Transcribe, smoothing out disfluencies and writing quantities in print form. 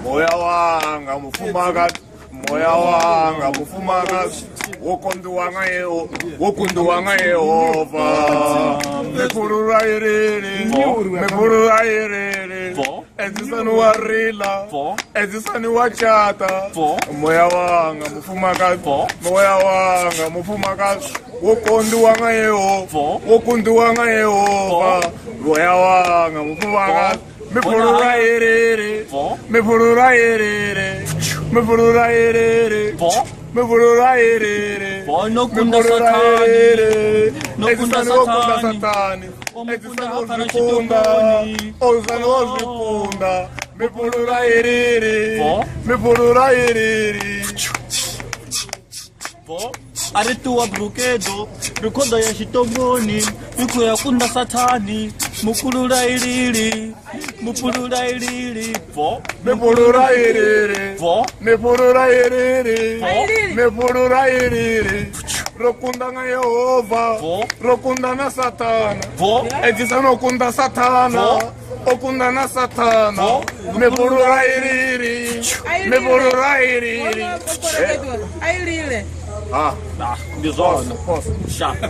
Moya wanga mufumakazi, moya wanga mufumakazi, wokundu wanga Yehova. Mepurura iriri, mepurura iriri. Ezisani warila, ezisani wachata. Moya wanga mufumakazi, moya wanga mufumakazi, wokundu wanga Yehova, wokundu wanga Yehova. Moya wanga mufumakazi. Me purura irere, me purura irere, me purura irere, me purura irere, no kunda satani, no kunda satani, ozikunda, me purura irere, me purura irere. Ari tua brukedo, rukoda ya shitomoni, yuko ya kunda satani, mupulura iriri, mupulura iriri, me purura iriri, me purura iriri, me purura iriri, rokunda nga Yehova, rokunda na satana, edisa no kunda satana, okunda na satana, me purura iriri, me purura iriri. Ai, Ah, bizarro, chá.